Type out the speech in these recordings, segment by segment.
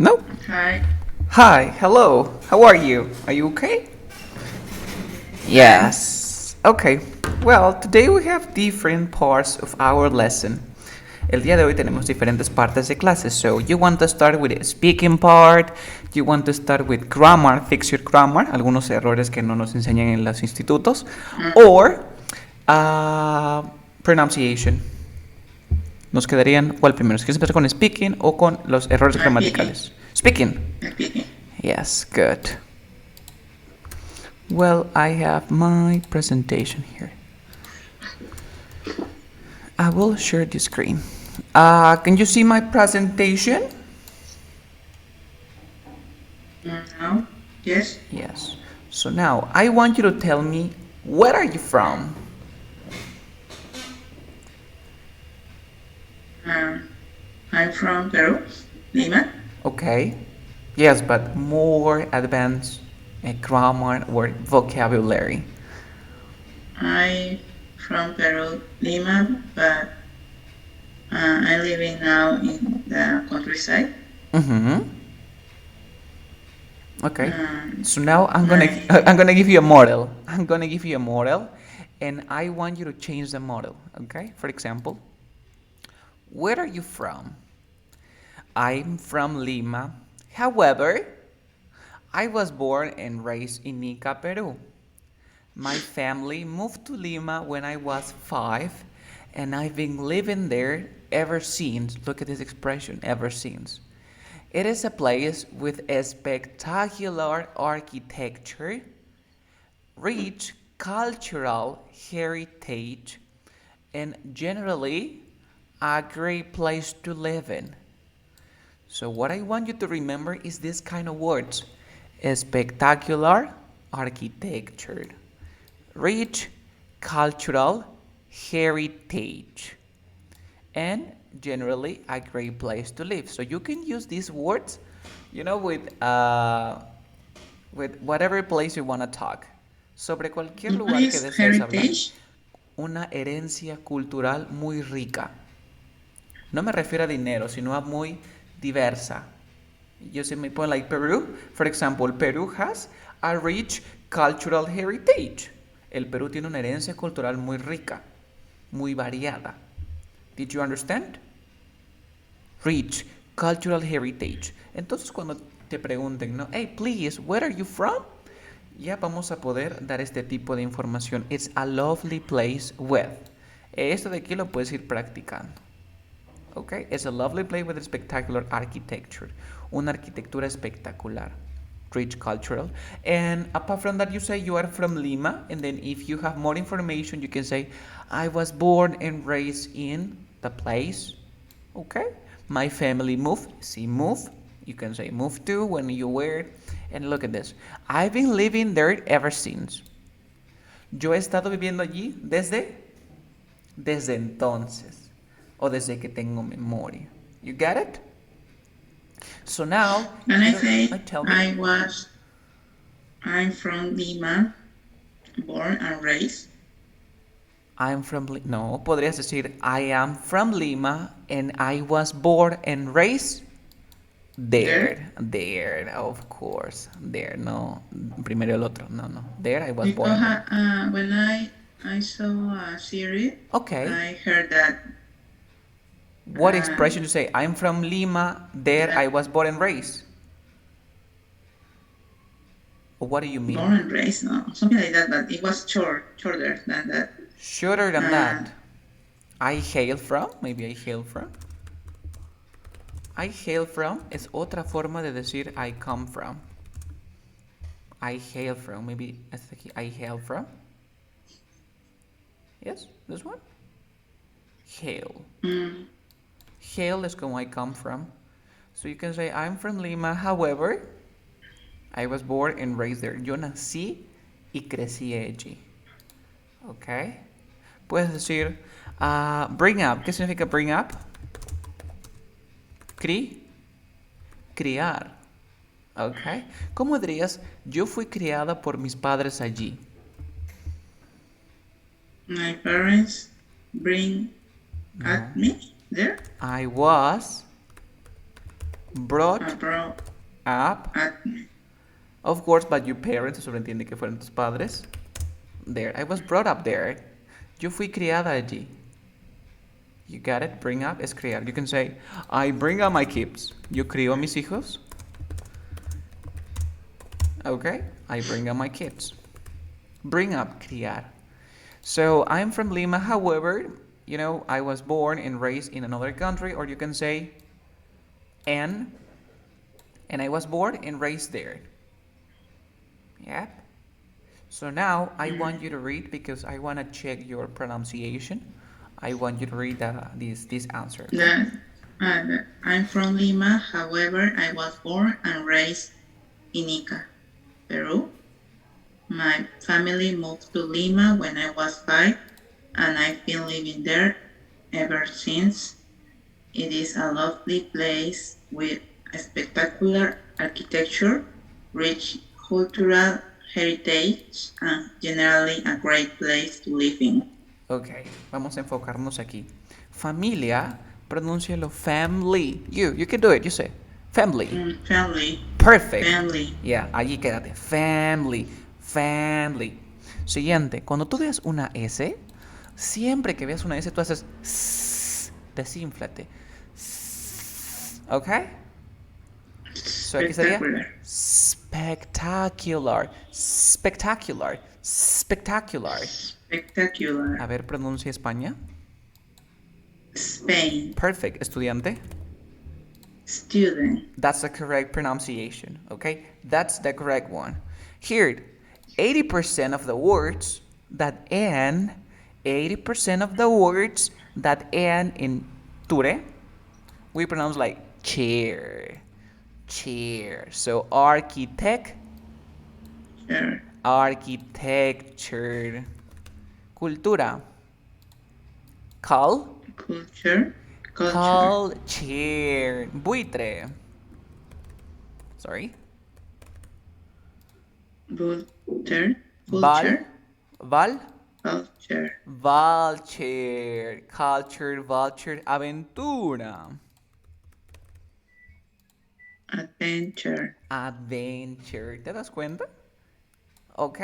No? Hi. Hi, hello. How are you? Are you okay? Fine. Yes. Okay. Well, today we have different parts of our lesson. El día de hoy tenemos diferentes partes de clase. So, you want to start with the speaking part, you want to start with grammar, fix your grammar, algunos errores que no nos enseñan en los institutos, or pronunciation. Nos quedarían, ¿cuál primero? ¿Quieres empezar con speaking o con los errores Speaking. gramaticales? Speaking. Speaking. Yes, good. Well, I have my presentation here. I will share the screen. Can you see my presentation? No. Yes. Yes. So now, I want you to tell me, where are you from? I'm from Peru, Lima. Okay. Yes, but more advanced grammar or vocabulary. I'm from Peru, Lima, but I'm living now in the countryside. Mm-hmm. Okay. Um, So now I'm gonna my, I'm gonna give you a model. I'm gonna give you a model, and I want you to change the model. Okay. For example, where are you from? I'm from Lima. However, I was born and raised in Ica, Peru. My family moved to Lima when I was 5, and I've been living there ever since. Look at this expression, ever since. It is a place with a spectacular architecture, rich cultural heritage, and generally a great place to live in. So what I want you to remember is this kind of words. A spectacular architecture, rich cultural heritage, and generally a great place to live. So you can use these words, with whatever place you want to talk. Sobre cualquier what lugar que is desees hablar. heritage? Una herencia cultural muy rica. No me refiero a dinero, sino a muy diversa. You see my point, like Peru, for example, Peru has a rich cultural heritage. El Perú tiene una herencia cultural muy rica, muy variada. Did you understand? Rich cultural heritage. Entonces cuando te pregunten, ¿no? Hey, please, where are you from? Ya vamos a poder dar este tipo de información. It's a lovely place with. Esto de aquí lo puedes ir practicando. Okay, it's a lovely place with a spectacular architecture. Una arquitectura espectacular. Rich cultural. And apart from that, you say you are from Lima. And then if you have more information, you can say, I was born and raised in the place. Okay. My family moved. See, move. You can say move to when you were. And look at this. I've been living there ever since. Yo he estado viviendo allí desde entonces. O desde que tengo memoria. You get it? So now, And I say tell me. I'm from Lima, born and raised. No, podrías decir, I am from Lima and I was born and raised there. There, of course. There, no. Primero el otro. No, no. There I was born. Because when I saw a series, Okay. I heard that. What expression you say? I'm from Lima, there I was born and raised. Or what do you mean? Born and raised, no, something like that, but it was shorter than that. Shorter than that. I hail from, maybe I hail from. I hail from es otra forma de decir I come from. I hail from, maybe hasta aquí, I hail from. Yes, this one. Hail. Hail is como I come from. So you can say I'm from Lima, however, I was born and raised there. Yo nací y crecí allí. Ok. Puedes decir bring up. ¿Qué significa bring up? Criar. Ok. ¿Cómo dirías? Yo fui criada por mis padres allí. My parents bring at me there. I was Brought brought up. up Of course, but your parents, se sobreentiende que fueron tus padres. There. I was brought up there. Yo fui criada allí. You got it? Bring up es criar. You can say, I bring up my kids. Yo crío a mis hijos. Okay? I bring up my kids. Bring up, criar. So I'm from Lima, however, I was born and raised in another country, or you can say, and I was born and raised there. Yeah? So now I want you to read because I want to check your pronunciation. I want you to read this answer, okay? I'm from Lima, however, I was born and raised in Ica, Peru. My family moved to Lima when I was 5, and I've been living there ever since. It is a lovely place with a spectacular architecture, rich cultural heritage, and generally a great place to live in. Ok, vamos a enfocarnos aquí. Familia, pronúncialo family. You can do it, you say. Family. Family. Perfect. Family. Yeah, allí quédate. Family. Family. Siguiente, cuando tú veas una S, siempre que veas una S, tú haces sss, desínflate. Sss, ¿ok? So aquí sería spectacular. Spectacular. Spectacular. Spectacular. A ver, pronuncia España. Spain. Perfect. Estudiante. Student. That's the correct pronunciation, okay? That's the correct one. Here, 80% of the words that end, 80% of the words that end in ture, we pronounce like chair. Chair. So architect. Sure. Architecture. Cultura. Culture. Culture. Buitre. Sorry. Vulture. Val. Culture. Vulture. Culture. Vulture. Aventura. Adventure. Adventure. ¿Te das cuenta? Ok.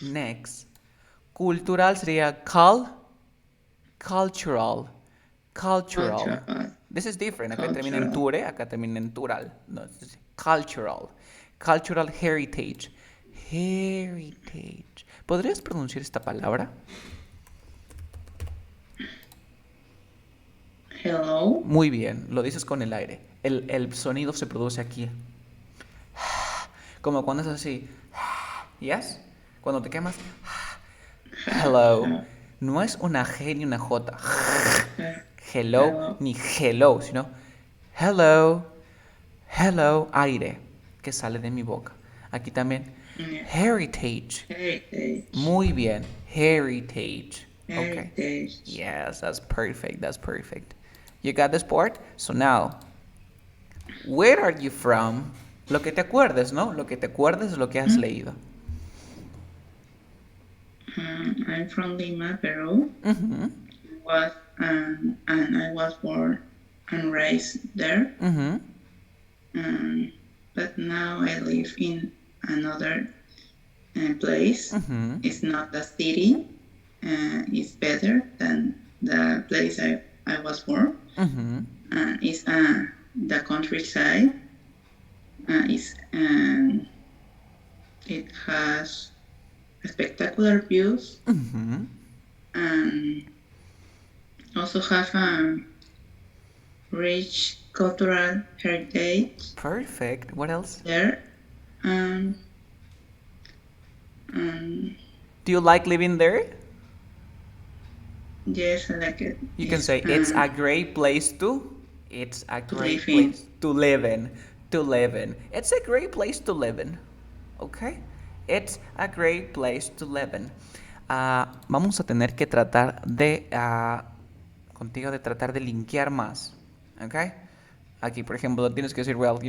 Next. Cultural sería cultural. Cultural. This is different. Acá termina en ture, acá termina en tural. No, es cultural. Cultural heritage. Heritage. ¿Podrías pronunciar esta palabra? Hello. Muy bien, lo dices con el aire. El sonido se produce aquí. Como cuando es así. ¿Yes? Cuando te quemas. Hello. No es una G ni una J. Hello ni hello, sino hello. Hello, aire que sale de mi boca. Aquí también. Heritage. Muy bien. Heritage. Okay. Yes, that's perfect. That's perfect. You got this part? So now, where are you from? Lo que te acuerdes, ¿no? Lo que te acuerdes es lo que has leído. I'm from Lima, Peru. And I was born and raised there. But now I live in another place. It's not the city. It's better than the place I was born. It's the countryside. It has spectacular views. And also have a rich cultural heritage. Perfect. What else? There. Do you like living there? Yes, I like it. You can say it's a great place to. It's a great place to live in. To live in. It's a great place to live in. Okay? It's a great place to live in. Vamos a tener que tratar de contigo de tratar de linkear más. Okay? Aquí, por ejemplo, tienes que decir, well,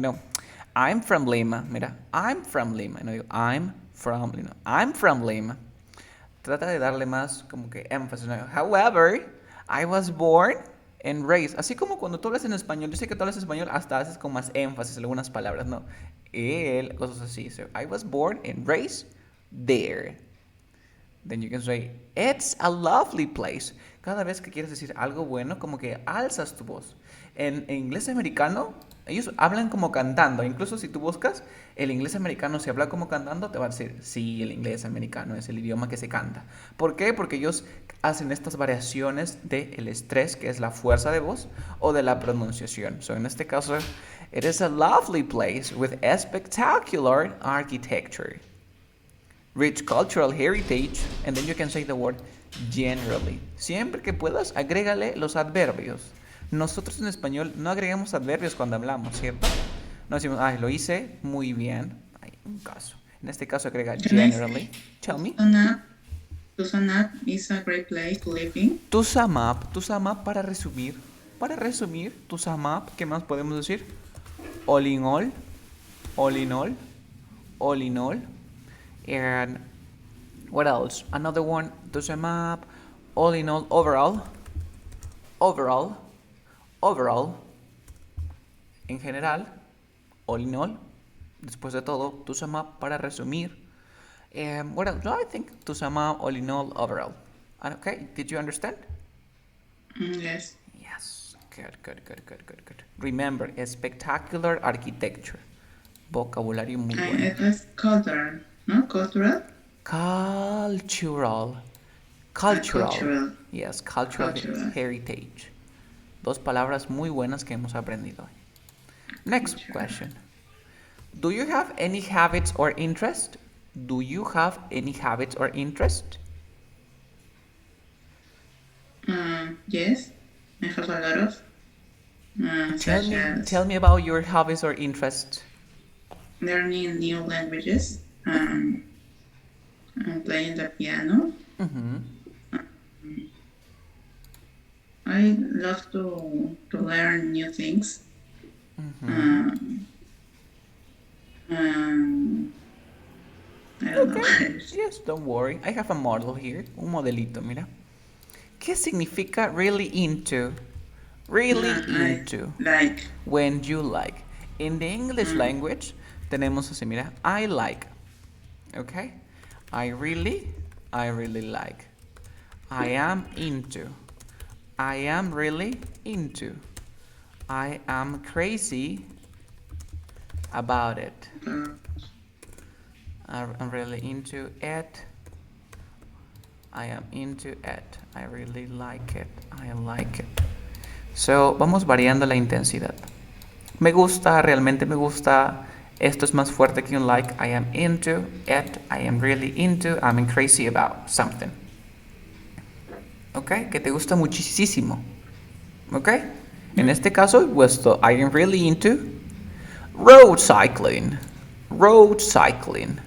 I'm from Lima. Mira, I'm from Lima. No digo, I'm from Lima. I'm from Lima. Trata de darle más como que énfasis. However, I was born En raise, así como cuando tú hablas en español, yo sé que tú hablas español, hasta haces con más énfasis en algunas palabras, ¿no? Él, cosas así. So, I was born and raised there. Then you can say, it's a lovely place. Cada vez que quieres decir algo bueno, como que alzas tu voz. En inglés americano, ellos hablan como cantando. Incluso si tú buscas el inglés americano, si habla como cantando, te va a decir, sí, el inglés americano es el idioma que se canta. ¿Por qué? Porque ellos hacen estas variaciones del estrés, que es la fuerza de voz, o de la pronunciación. So, en este caso, it is a lovely place with a spectacular architecture, rich cultural heritage, and then you can say the word generally. Siempre que puedas, agrégale los adverbios. Nosotros en español no agregamos adverbios cuando hablamos, ¿cierto? No decimos, ay, lo hice muy bien. Hay un caso. En este caso agrega Can I generally. say Tell me. Tucson is a great place to live in? To sum up para resumir. Para resumir, to sum up, ¿qué más podemos decir? All in all, all in all, all in all. And what else? Another one, to sum up, all in all, overall, overall, overall, en general, all in all, después de todo, to sum up para resumir. What else? No, I think to sum up, all in all, overall. Okay, did you understand? Yes. Yes, good. Remember, spectacular architecture. Vocabulario muy bueno. It was cultural, no? Cultural? Cultural. Cultural. Yes, cultural heritage. Dos palabras muy buenas que hemos aprendido hoy. Next question. Do you have any habits or interest? Do you have any habits or interest? Yes, I have a lot of. Tell me about your hobbies or interests. Learning new languages, and playing the piano. Mm-hmm. I love to learn new things. Mm-hmm. I don't know. Yes, don't worry. I have a model here. Un modelito, mira. ¿Qué significa really into? Really into. Like. When you like. In the English language, tenemos así, mira. I like. Okay? I really like. I am into. I am really into. I am crazy about it. I'm really into it. I am into it. I really like it. I like it. So, vamos variando la intensidad. Me gusta, realmente me gusta. Esto es más fuerte que un like. I am into it. I am really into. I'm crazy about something. ¿Ok? Que te gusta muchísimo. ¿Ok? En este caso, puesto I am really into road cycling. Road cycling.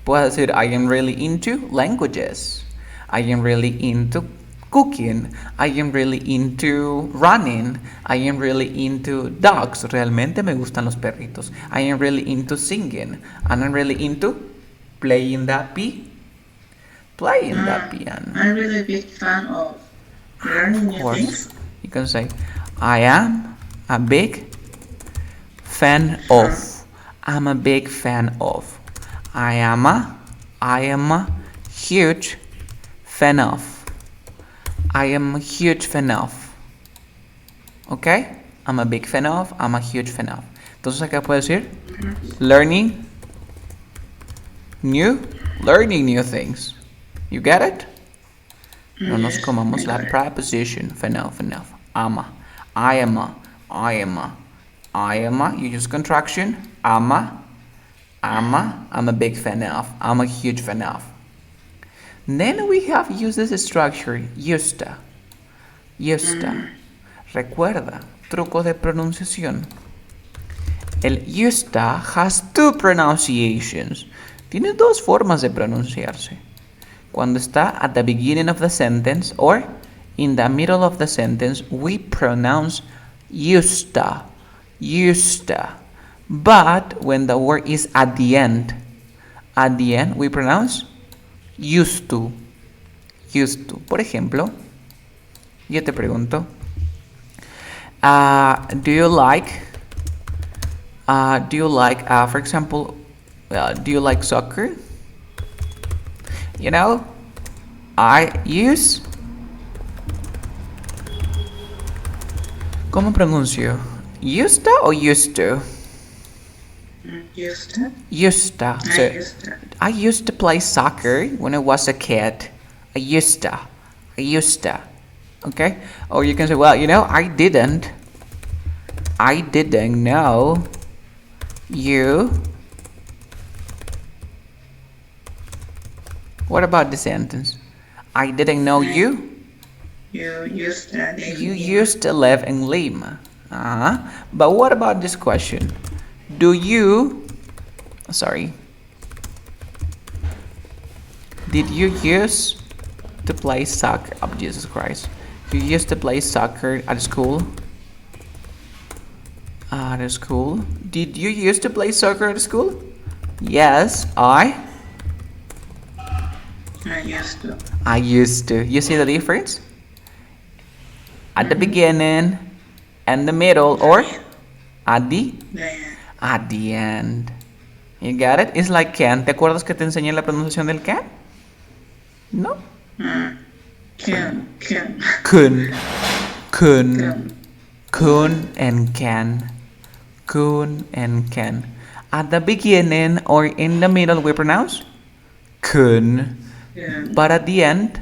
Puedes decir I am really into languages. I am really into cooking. I am really into running. I am really into dogs. Realmente me gustan los perritos. I am really into singing. And I'm really into playing the piano. I'm really a big fan of learning new things. You can say I am a big fan of. I'm a big fan of. I am a huge fan of. I am a huge fan of. ¿Ok? I'm a big fan of. I'm a huge fan of. Entonces acá puedo decir learning new things. You get it? No nos comamos la preposition. Fan of. Ama. I am a. You use contraction. I'm a big fan of. I'm a huge fan of. Then we have used this structure, gusta. Recuerda, truco de pronunciación. El gusta has two pronunciations. Tiene dos formas de pronunciarse. Cuando está at the beginning of the sentence or in the middle of the sentence, we pronounce gusta. But when the word is at the end, we pronounce used to. Por ejemplo, yo te pregunto, Do you like? For example, do you like soccer? You know, I use. ¿Cómo pronuncio? Used to or used to? Used to. Used to. I So, used to. I used to play soccer when I was a kid. I used to. I used to. Okay? Or you can say, well, I didn't. I didn't know you. What about the sentence? I didn't know you. You used to live You in used to live in Lima. But what about this question? Do you. Sorry. Did you used to play soccer? Oh, Jesus Christ. You used to play soccer at school? At school? Did you used to play soccer at school? Yes, I used to. I used to. You see the difference? At the beginning, and the middle, or at the at the end. You got it? It's like can. ¿Te acuerdas que te enseñé la pronunciación del can? No. Can. Kun. Kun and can. Kun and can. At the beginning or in the middle, we pronounce kun. Yeah. But at the end,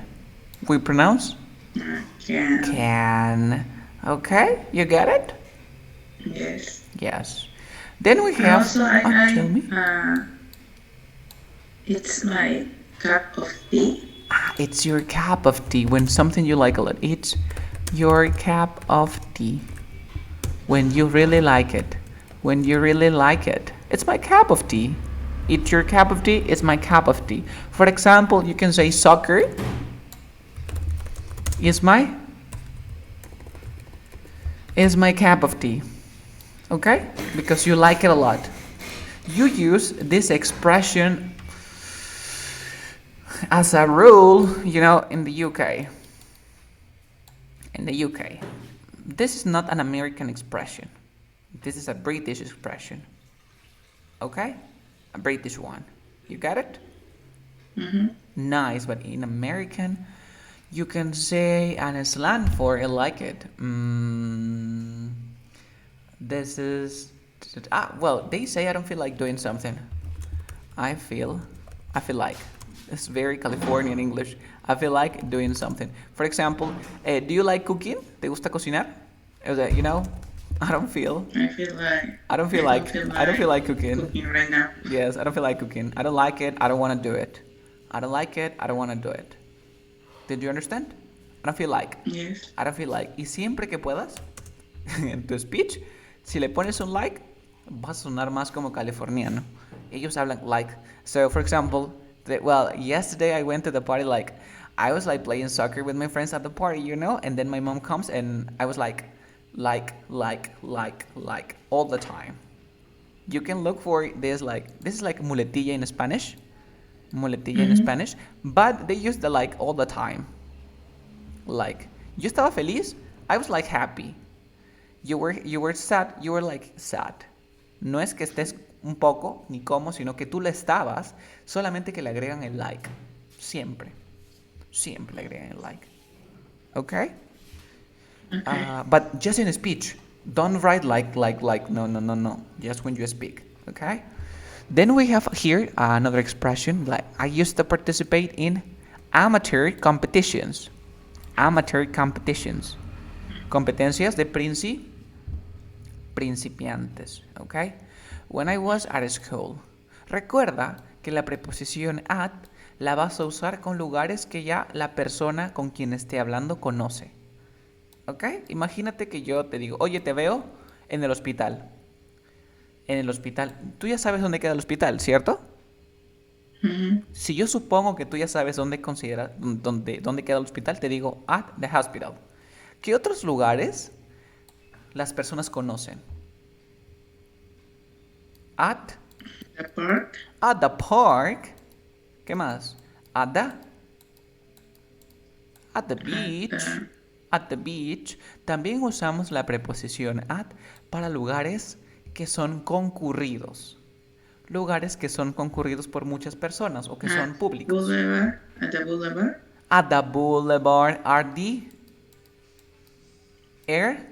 we pronounce Can. can. Okay, you get it? Yes. Yes. Then we have. Also, tell me. It's my cup of tea. It's your cup of tea when something you like a lot. It's your cup of tea. When you really like it. When you really like it. It's my cup of tea. It's your cup of tea. It's my cup of tea. For example, you can say soccer is my cup of tea. Okay? Because you like it a lot. You use this expression as a rule, in the UK. In the UK. This is not an American expression. This is a British expression. Okay? A British one. You got it? Mm-hmm. Nice, but in American, you can say an slang for I like it. This is. Well, they say I don't feel like doing something. I feel like. It's very Californian English. I feel like doing something. For example, do you like cooking? ¿Te gusta cocinar? I don't feel like cooking right now. Yes, I don't feel like cooking. I don't like it. I don't want to do it. I don't like it. I don't want to do it. Did you understand? I don't feel like. Yes. I don't feel like. Y siempre que puedas, en tu speech, si le pones un like, vas a sonar más como californiano. Ellos hablan like. So, for example, yesterday I went to the party like, I was like playing soccer with my friends at the party, and then my mom comes and I was like all the time. You can look for this is like muletilla in Spanish. In Spanish, but they use the like all the time. Like, yo estaba feliz, I was like happy. You were sad, you were like sad. No es que estés un poco ni como, sino que tú le estabas, solamente que le agregan el like. Siempre le agregan el like. Okay? But just in a speech, don't write like. No. Just when you speak. Okay? Then we have here another expression, like I used to participate in amateur competitions. Competencias de principiantes. Okay? When I was at school. Recuerda que la preposición at la vas a usar con lugares que ya la persona con quien esté hablando conoce. ¿Ok? Imagínate que yo te digo, oye, te veo en el hospital. En el hospital. Tú ya sabes dónde queda el hospital, ¿cierto? Mm-hmm. Si yo supongo que tú ya sabes dónde queda el hospital, te digo at the hospital. ¿Qué otros lugares las personas conocen? At the park. At the park. ¿Qué más? At the beach. At the beach. También usamos la preposición at para lugares que son concurridos. Lugares que son concurridos por muchas personas o que son públicos. At the boulevard. At the boulevard are the air.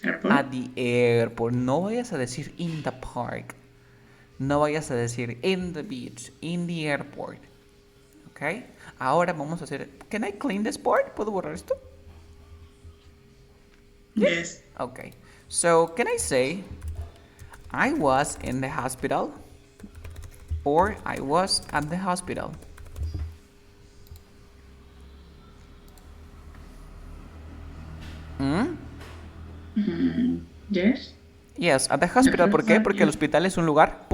Airport. At the airport. No vayas a decir in the park. No vayas a decir in the beach, in the airport. ¿Ok? Ahora vamos a hacer... Can I clean this part? ¿Puedo borrar esto? Yes. Okay. So, can I say I was in the hospital or I was at the hospital? Yes. Yes, at the hospital. ¿Por qué? Porque el hospital es un lugar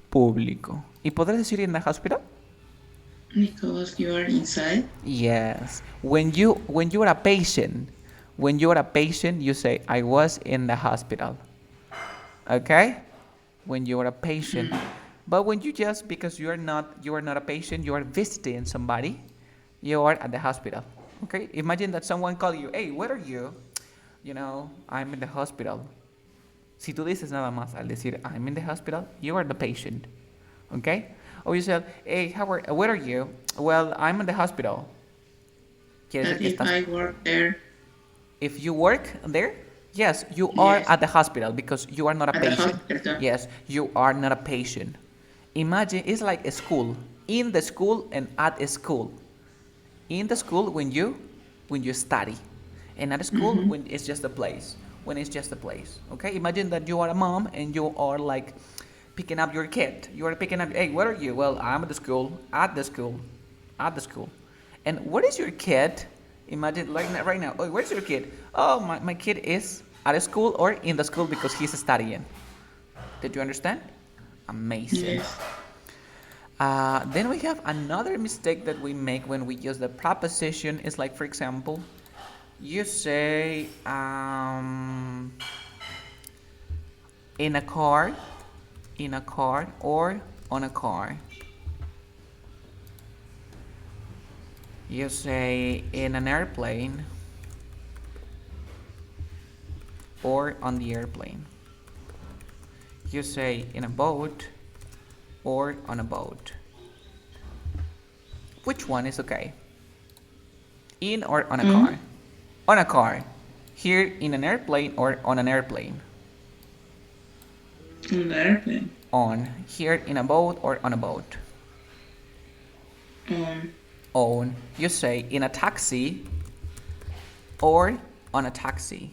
público. ¿Y podrás decir in the hospital? Because you are inside. Yes. When you are a patient, you say I was in the hospital. Okay? When you are a patient. But when you just because you are not a patient, you are visiting somebody, you are at the hospital. Okay? Imagine that someone call you, "Hey, where are you?" You know, I'm in the hospital. Si tú dices nada más al decir I'm in the hospital, you are the patient. Okay? Or you say, "Hey, where are you?" Well, I'm in the hospital. That if I work there. If you work there, yes, you are at the hospital because you are not a patient. Yes, you are not a patient. Imagine it's like a school. In the school and at a school. In the school when you study. And at a school when it's just a place. When it's just a place. Okay? Imagine that you are a mom and you are like picking up your kid. You are picking up, hey, where are you? Well, I'm at the school. At the school. And where is your kid? Imagine like right now. Oh, where's your kid? Oh, my kid is at a school or in the school because he's studying. Did you understand? Amazing. Yes. Then we have another mistake that we make when we use the preposition. Is like, for example, you say in a car, or on a car. You say in an airplane or on the airplane. You say in a boat or on a boat. Which one is okay? In or on a car? On a car. Here in an airplane or on an airplane? On the airplane. On. Here in a boat or on a boat? On. You say in a taxi or on a taxi?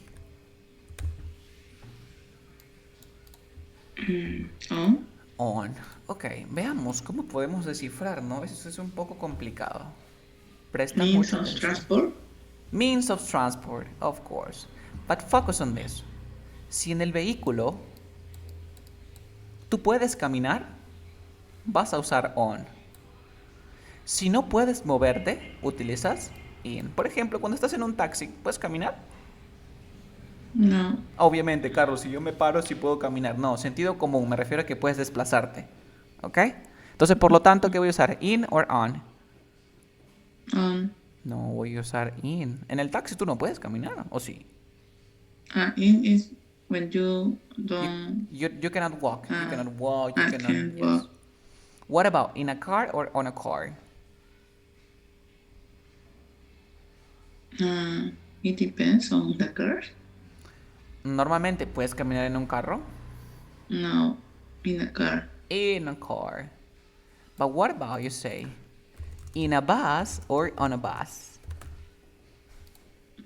On. On. Ok, veamos cómo podemos descifrar, ¿no? Eso es un poco complicado. Presta Means mucha of atención. transport. Means of transport, of course. But focus on this. Si en el vehículo tú puedes caminar, vas a usar on. Si no puedes moverte, utilizas in. Por ejemplo, cuando estás en un taxi, ¿puedes caminar? No. Obviamente, Carlos, si yo me paro, sí puedo caminar. No, sentido común, me refiero a que puedes desplazarte. ¿Ok? Entonces, por lo tanto, ¿qué voy a usar? ¿In or on? On. No, voy a usar in. En el taxi tú no puedes caminar, ¿o sí? In is when you don't. You cannot walk. You cannot walk. You I cannot. can walk. What about in a car or on a car? It depends on the car. Normalmente, ¿puedes caminar en un carro? No, in a car. In a car. But what about you say in a bus or on a bus?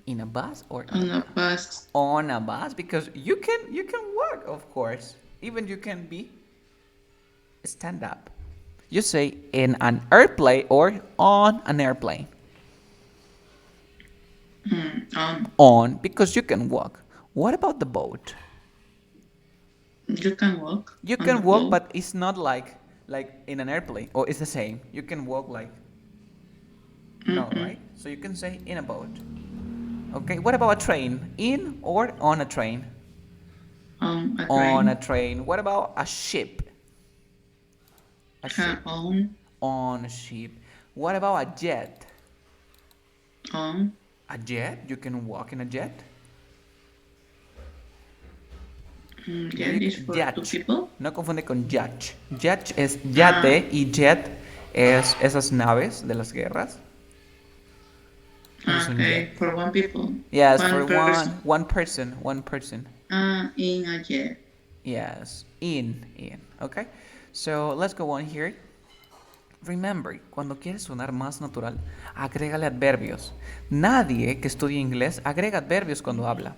In a bus or on a bus? On a bus, because you can walk, of course. Even you can be stand up. You say in an airplane or on an airplane. On, because you can walk. What about the boat? You can walk. You can walk, but it's not like in an airplane. Or it's the same. You can walk like no, right? So you can say in a boat. Okay. What about a train? In or on a train? On a train. On a train. What about a ship? A ship. On. On a ship. What about a jet? On. A jet, you can walk in a jet. Yeah, Jet is for two yacht. people. No confunde con yacht. Yacht es Ah, yate y jet es esas naves de las guerras. Eso es un jet. okay, for one people. Yes, for One person. one person. In a jet. Yes, in. Okay, so let's go on here. Remember, cuando quieres sonar más natural, agrégale adverbios. Nadie que estudie inglés agrega adverbios cuando habla.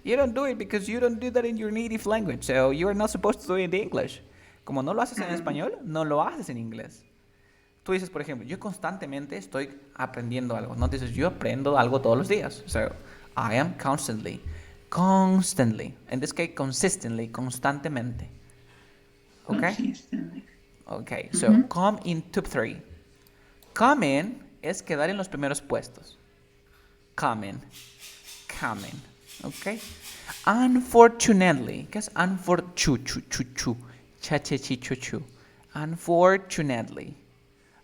You don't do it because you don't do that in your native language, so you are not supposed to do it in English. Como no lo haces en español, no lo haces en inglés. Tú dices, por ejemplo, yo constantemente estoy aprendiendo algo. No dices, yo aprendo algo todos los días. So, I am constantly. In this case, consistently, constantemente. Okay? Consistently. Okay, so Mm-hmm. come in top 3. Come in es quedar en los primeros puestos. Come in. Okay? Unfortunately. ¿Qué es unfortunately? Unfortunately.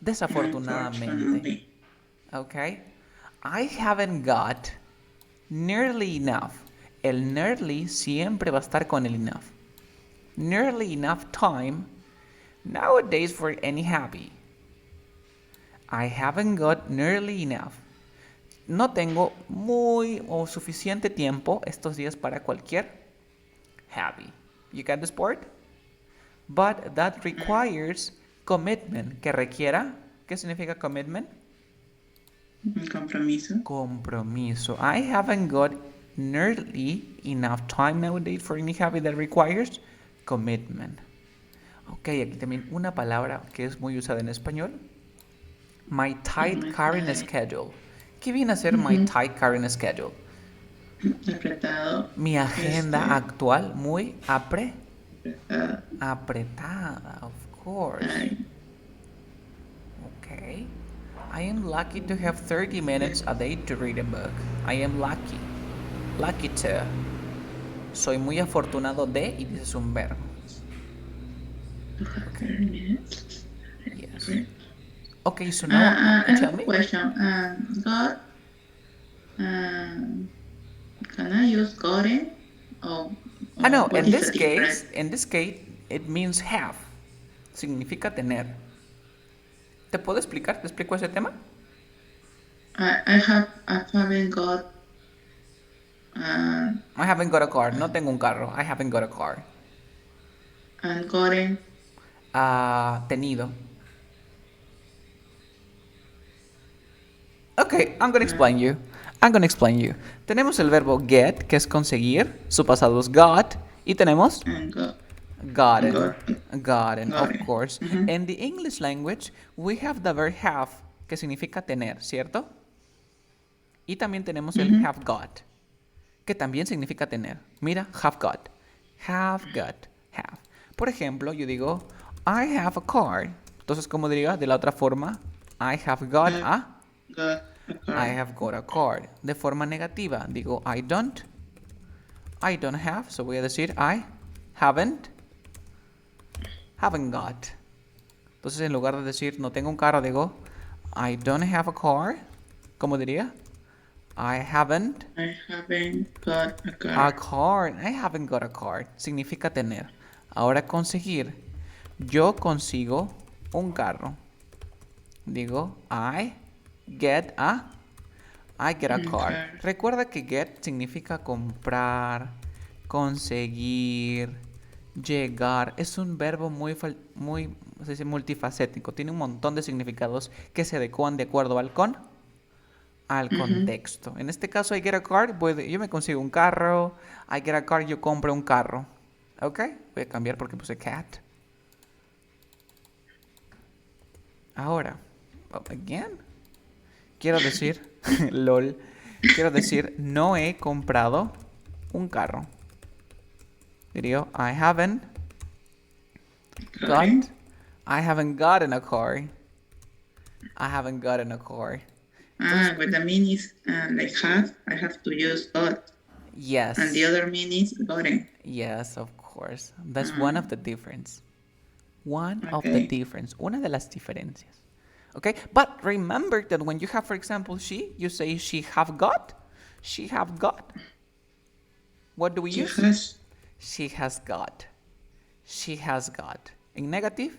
Desafortunadamente. Unfortunately. Okay? I haven't got nearly enough. El nearly siempre va a estar con el enough. Nearly enough time nowadays for any hobby. I haven't got nearly enough. No tengo muy o suficiente tiempo estos días para cualquier hobby. You got this part? But that requires commitment. Que requiera. ¿Qué significa commitment? Compromiso. Compromiso. I haven't got nearly enough time nowadays for any hobby that requires commitment. Ok, aquí también una palabra que es muy usada en español. My tight current schedule. ¿Qué viene a ser my tight current schedule? Apretado. Mi agenda actual muy Apretado. apretada, of course. Ay. Okay. I am lucky to have 30 minutes a day to read a book. I am lucky. Lucky to. Soy muy afortunado de y dices un verbo. Okay. Yes. Okay, so now I tell have a me. question. God, can I use gotten? No, What is the difference? in this case, it means have. Significa tener. ¿Te puedo explicar? ¿Te explico ese tema? I haven't got. I haven't got a car. No tengo un carro. I haven't got a car. And gotten. Tenido. Okay, I'm gonna explain you. Tenemos el verbo get, que es conseguir. Su pasado es got. Y tenemos And got. gotten. Gotten. Of course. Mm-hmm. In the English language, we have the verb have, que significa tener, ¿cierto? Y también tenemos el have got, que también significa tener. Mira, have got. Have. Por ejemplo, yo digo, I have a car. Entonces, ¿cómo diría de la otra forma? I have got a. Got a car. I have got a car. De forma negativa, digo, I don't have. So voy a decir, I haven't got. Entonces, en lugar de decir, no tengo un carro, digo, I don't have a car. ¿Cómo diría? I haven't got a car. I haven't got a car. Significa tener. Ahora conseguir. Yo consigo un carro. Digo, I get a car. Recuerda que get significa comprar, conseguir, llegar. Es un verbo muy se dice multifacético. Tiene un montón de significados que se adecuan de acuerdo al contexto. En este caso, I get a car, yo me consigo un carro. I get a car, yo compro un carro. ¿Ok? Voy a cambiar porque puse cat. Ahora, again. Quiero decir, lol. Quiero decir, no he comprado un carro. Diría, I haven't gotten a car. But the meaning is like have. I have to use got. Yes. And the other meaning is gotten. Yes, of course. That's one of the difference. Una de las diferencias. Okay, but remember that when you have, for example, she, you say she have got. She have got. What do we She use? has. She has got. She has got. In negative,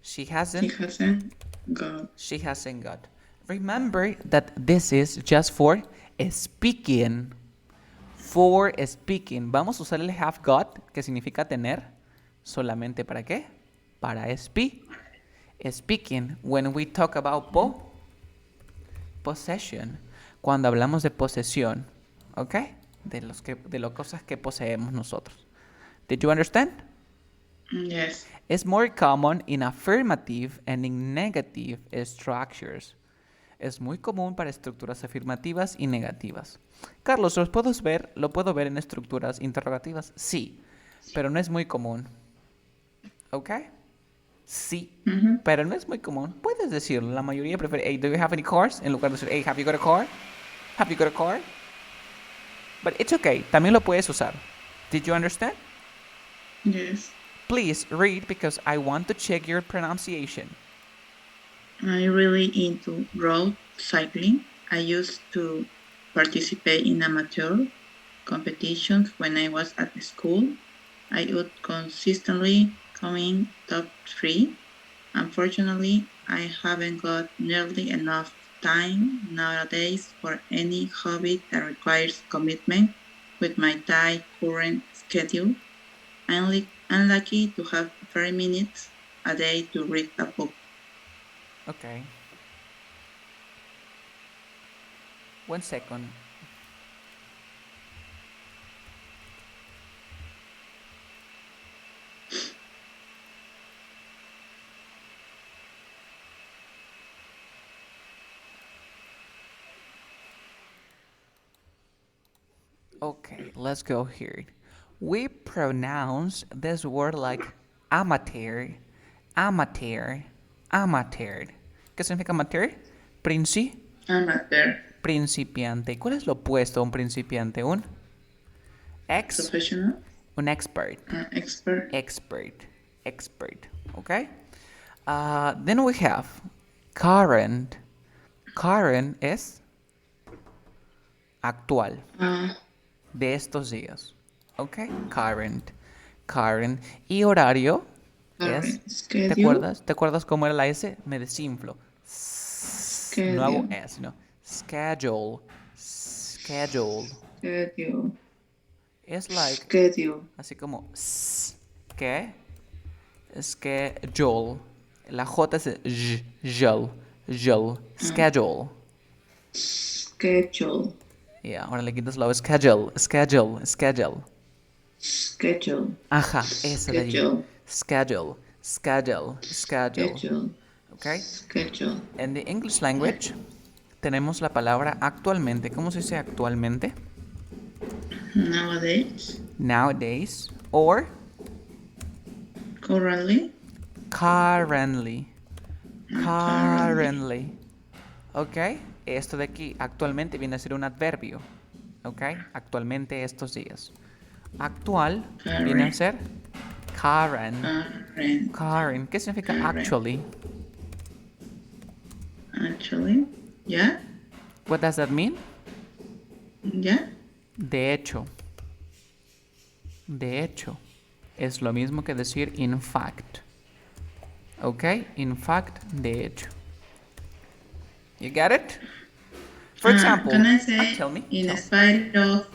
she She hasn't. hasn't got. She hasn't got. Remember that this is just for speaking. For speaking. Vamos a usar el have got, que significa tener, solamente para qué? Para speaking. When we talk about possession. Cuando hablamos de posesión. ¿Ok? De las cosas que poseemos nosotros. Did you understand? Yes. It's more common in affirmative and in negative structures. Es muy común para estructuras afirmativas y negativas. Carlos, ¿lo puedo ver en estructuras interrogativas? Sí, pero no es muy común. ¿Ok? Sí, pero no es muy común. Puedes decirlo, la mayoría prefiere, hey, do you have any cars? En lugar de decir, hey, have you got a car? Have you got a car? But it's okay, también lo puedes usar. Did you understand? Yes. Please read because I want to check your pronunciation. I'm really into road cycling. I used to participate in amateur competitions when I was at school. I would consistently come in top 3. Unfortunately, I haven't got nearly enough time nowadays for any hobby that requires commitment with my tight current schedule. I'm lucky to have 30 minutes a day to read a book. Okay. 1 second. Okay, let's go here. We pronounce this word like amateur, amateur, amateur. ¿Qué significa amateur? Amateur, Principiante. ¿Cuál es lo opuesto a un principiante? Ex, professional, un expert. expert, Expert. Okay? Then we have current. Current es actual. De estos días. ¿Ok? Current. Y horario es... schedule, ¿Te acuerdas cómo era la S? Me desinflo. No hago schedule, S, no. Schedule. schedule, Es like... schedule, Así como... ¿Qué? Schedule. La J es Schedule. schedule, Yeah, ahora le quitas la schedule. Ajá, esa de allí. Schedule. Okay? schedule. En the English language tenemos la palabra actualmente. ¿Cómo se dice actualmente? Nowadays. Or Currently. Ok. Esto de aquí, actualmente, viene a ser un adverbio. Ok. Actualmente, estos días. Actual viene a ser current. ¿Qué significa actually? Actually, yeah. What does that mean? Yeah. De hecho. Es lo mismo que decir in fact. ¿Ok? In fact, de hecho. You get it? For example, can I say, tell me. in spite of,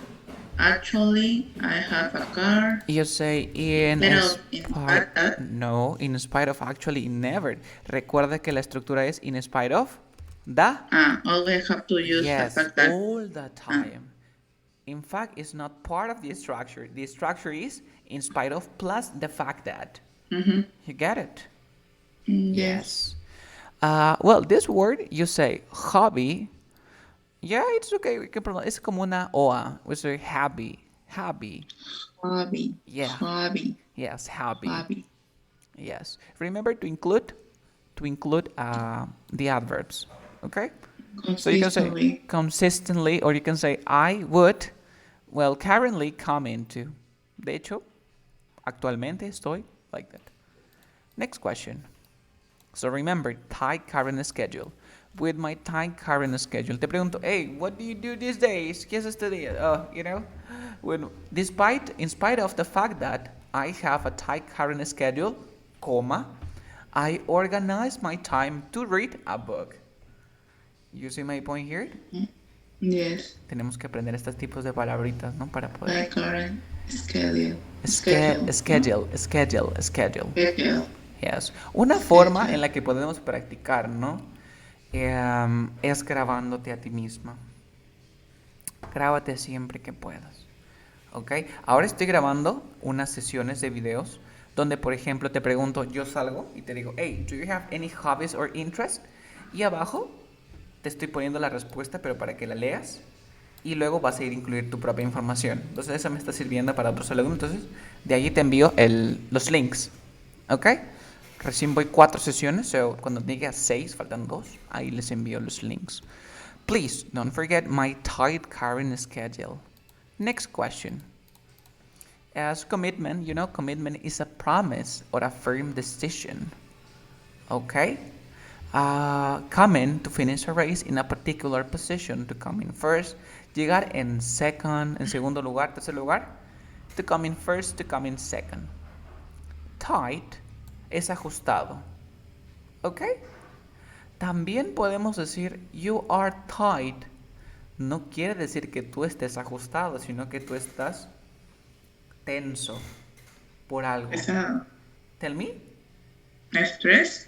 actually, I have a car. You say in spite of, actually, never. Recuerda que la estructura es in spite of the. Always have to use the fact that. All the time. In fact, it's not part of the structure. The structure is in spite of plus the fact that. You get it? Yes. Well, this word, you say hobby. Yeah, it's okay. We can pronounce. It's como una OA. We say hobby. Yeah. Hobby. Yes, hobby. Yes. Remember to include the adverbs. Okay? So you can say consistently, or you can say I would, well, currently come into. De hecho, actualmente estoy, like that. Next question. So remember, tight current schedule. With my tight current schedule, te pregunto, hey, what do you do these days? ¿Qué haces este día? In spite of the fact that I have a tight current schedule, comma, I organize my time to read a book. You see my point here? Yes. Tenemos que aprender estos tipos de palabritas, ¿no? Para poder. My current schedule. Schedule. Schedule. Schedule. Yes. Una forma en la que podemos practicar, ¿no? Es grabándote a ti misma. Grábate siempre que puedas. ¿Ok? Ahora estoy grabando unas sesiones de videos donde, por ejemplo, te pregunto, yo salgo y te digo, hey, do you have any hobbies or interests? Y abajo te estoy poniendo la respuesta, pero para que la leas. Y luego vas a ir a incluir tu propia información. Entonces, esa me está sirviendo para otros alumnos. Entonces, de allí te envío los links. ¿Ok? Recién voy 4 sesiones, so cuando llegue a 6, faltan 2, ahí les envío los links. Please, don't forget my tight current schedule. Next question. As commitment, commitment is a promise or a firm decision. Okay? Coming to finish a race in a particular position, to come in first, llegar en segundo lugar, tercer lugar, to come in first, to come in second. Tight es ajustado. ¿Ok? También podemos decir you are tight. No quiere decir que tú estés ajustado, sino que tú estás tenso por algo. Tell me. ¿Estrés?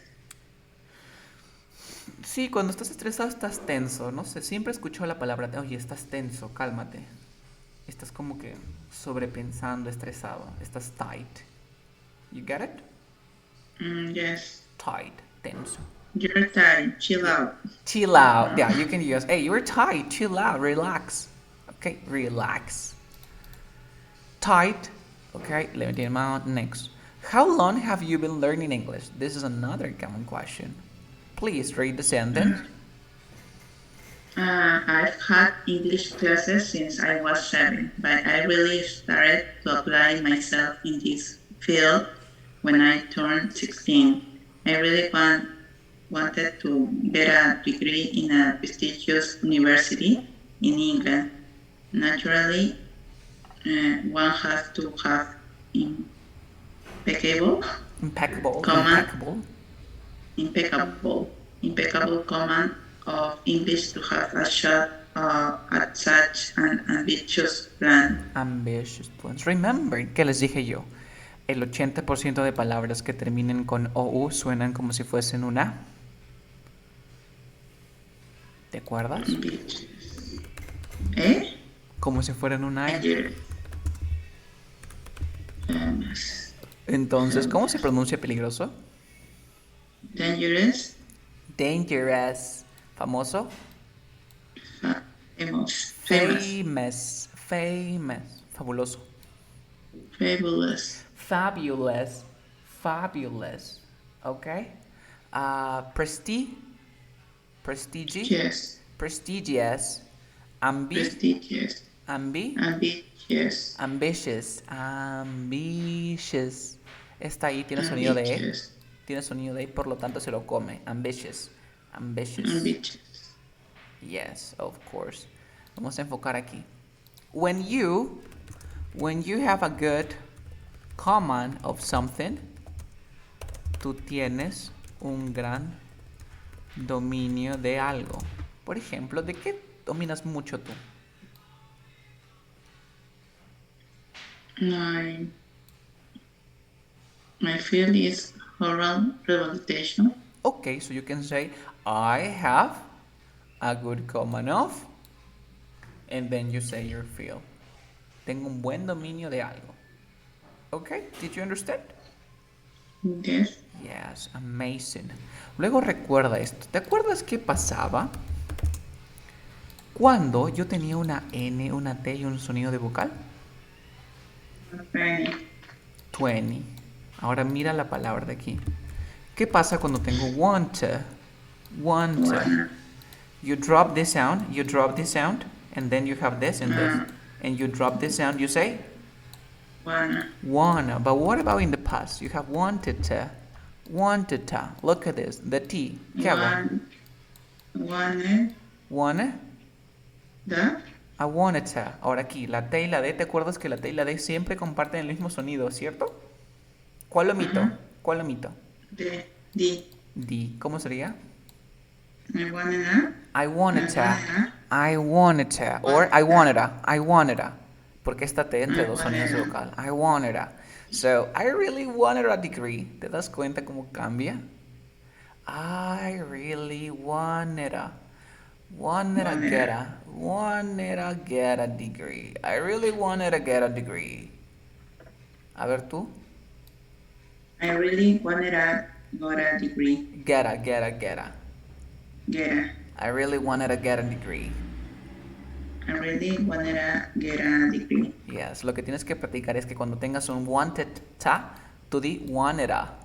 Sí, cuando estás estresado estás tenso. No sé, siempre escucho la palabra, oye, estás tenso, cálmate. Estás como que sobrepensando, estresado. Estás tight. You get it? Yes. Tight, tenso. You're tired, chill out. Chill out. Yeah, you can use, hey, you're tight, chill out, relax. Okay, relax. Tight. Okay, limited amount. Next. How long have you been learning English? This is another common question. Please read the sentence. I've had English classes since I was 7, but I really started to apply myself in this field when I turned 16. I really wanted to get a degree in a prestigious university in England. Naturally, one has to have impeccable command of English to have a shot at such an ambitious plan. Ambitious plans. Remember que les dije yo, el 80% de palabras que terminen con OU suenan como si fuesen una. ¿Te acuerdas? Ambitious. Como si fueran una. Entonces, ¿cómo se pronuncia peligroso? Dangerous. Dangerous. ¿Famoso? Famous. Fabuloso. Fabulous. Okay. Prestigious. Yes. Prestigious. Prestigious. Ambitious. Esta ahí tiene sonido de E. Tiene sonido de E, por lo tanto se lo come. Ambitious. Yes, of course. Vamos a enfocar aquí. When you have a good command of something, tú tienes un gran dominio de algo. Por ejemplo, ¿de qué dominas mucho tú? My field is oral rehabilitation. Okay, so you can say, I have a good command of, and then you say your field. Tengo un buen dominio de algo. Okay, did you understand? Yes. Yes, amazing. Luego recuerda esto. ¿Te acuerdas qué pasaba cuando yo tenía una N, una T y un sonido de vocal? 20. Ahora mira la palabra de aquí. ¿Qué pasa cuando tengo want? You drop this sound, and then you have this and this. And you drop this sound, you say? Wanna. But what about in the past? You have wanted to, Wanted to. Look at this. The T. ¿Qué hago? Wanted Wanna. the. I wanted to. Ahora aquí, la T y la D, ¿te acuerdas que la T y la D siempre comparten el mismo sonido, ¿cierto? ¿Cuál omito? Uh-huh. ¿Cuál omito? D. D. ¿Cómo sería? I wanted a. I wanted I to. wanted a. I wanted to. Or I wanted a. I wanted a. Porque esta T entre I dos wanted sonidos de a. vocal. I wanted a. So, I really wanted a degree. ¿Te das cuenta cómo cambia? I really wanted a. Wanted to get a degree. I really wanted to get a degree. A ver tú. I really wanted a got a degree. Get a. Get a. I really wanted to get a degree. I really wanted a get a degree. Yes, lo que tienes que practicar es que cuando tengas un wanted ta, tú di wanted a,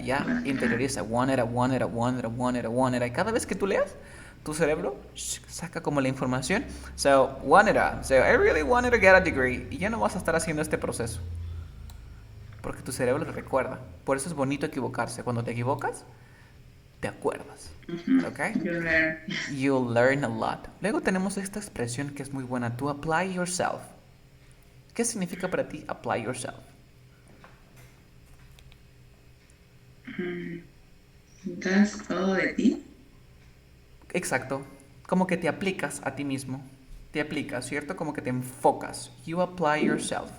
ya interioriza, wanted a. Y cada vez que tú leas, tu cerebro saca como la información. So, wanted a. So, I really wanted to get a degree. Y ya no vas a estar haciendo este proceso. Porque tu cerebro te recuerda. Por eso es bonito equivocarse. Cuando te equivocas, te acuerdas. Uh-huh. ¿Ok? You learn. You'll learn a lot. Luego tenemos esta expresión que es muy buena. To apply yourself. ¿Qué significa para ti apply yourself? ¿Das todo de ti? Exacto. Como que te aplicas a ti mismo. Te aplicas, ¿cierto? Como que te enfocas. You apply yourself.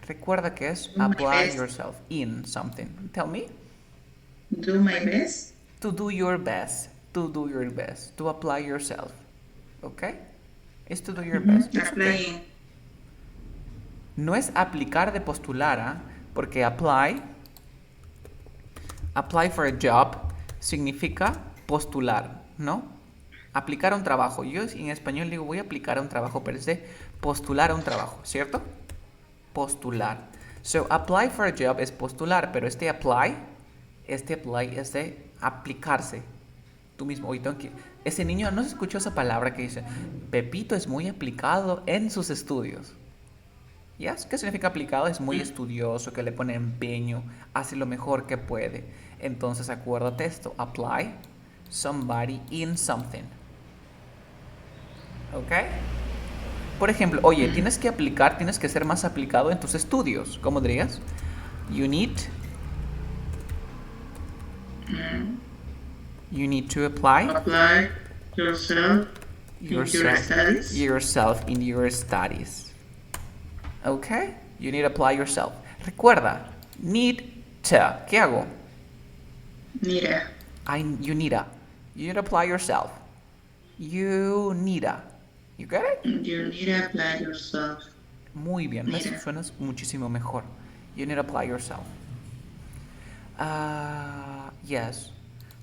Recuerda que es Do my apply best. yourself in something. Tell me. Do my best. To do your best. To do your best. To apply yourself. ¿Ok? Es to do your best. It's okay. Applying. No es aplicar de postular, ¿ah? Porque apply for a job significa postular, ¿no? Aplicar a un trabajo. Yo en español digo voy a aplicar a un trabajo, pero es de postular a un trabajo, ¿cierto? Postular. So, apply for a job es postular, pero este apply es de aplicarse. Tú mismo, oye, ese niño, ¿no se escuchó esa palabra que dice, Pepito es muy aplicado en sus estudios? ¿Yes? ¿Qué significa aplicado? Es muy estudioso, que le pone empeño, hace lo mejor que puede. Entonces, acuérdate esto, apply somebody in something. ¿Ok? Por ejemplo, oye, tienes que ser más aplicado en tus estudios. ¿Cómo dirías? You need to apply yourself in your studies. Okay? You need to apply yourself. Recuerda, need to. ¿Qué hago? You need to apply yourself. You need to. You get it? You need to apply yourself. Muy bien, me suenas muchísimo mejor. You need to apply yourself. Yes.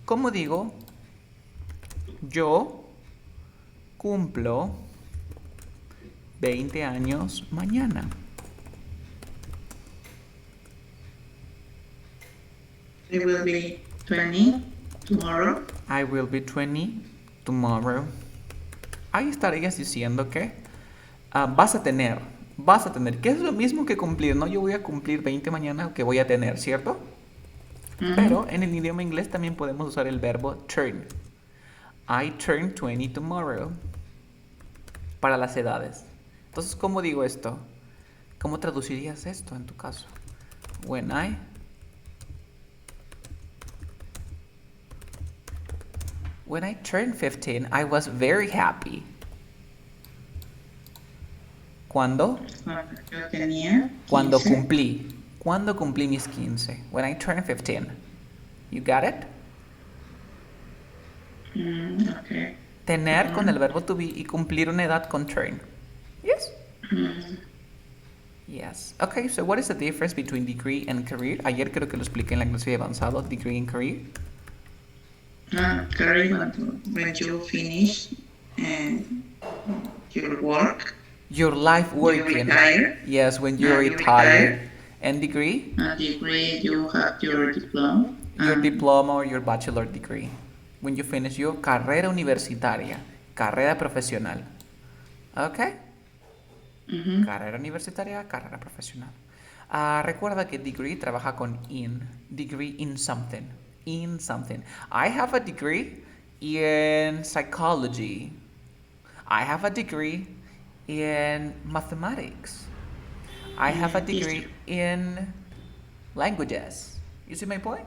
¿Cómo digo? Yo cumplo 20 años mañana. I will be 20 tomorrow. I will be 20 tomorrow. Ahí estarías diciendo que vas a tener, que es lo mismo que cumplir, ¿no? Yo voy a cumplir 20 mañana que voy a tener, ¿cierto? Pero en el idioma inglés también podemos usar el verbo turn. I turn 20 tomorrow. Para las edades. Entonces, ¿cómo digo esto? ¿Cómo traducirías esto en tu caso? When I turned 15, I was very happy. ¿Cuándo? Yo tenía 15. Cuando cumplí mis 15. When I turned 15. You got it? Okay. Tener con el verbo to be y cumplir una edad con turn. Yes? Yes. Okay, so what is the difference between degree and career? Ayer creo que lo expliqué en la clase de avanzado, degree and career. Career, when you finish your work. Your life working. You retire. Yes, when you retire. And degree? Degree, you have your diploma. Your diploma or your bachelor degree. When you finish your carrera universitaria, carrera profesional. Okay? Carrera universitaria, carrera profesional. Recuerda que degree trabaja con in. Degree in something. In something. I have a degree in psychology. I have a degree in mathematics. I have a History. degree in languages. You see my point?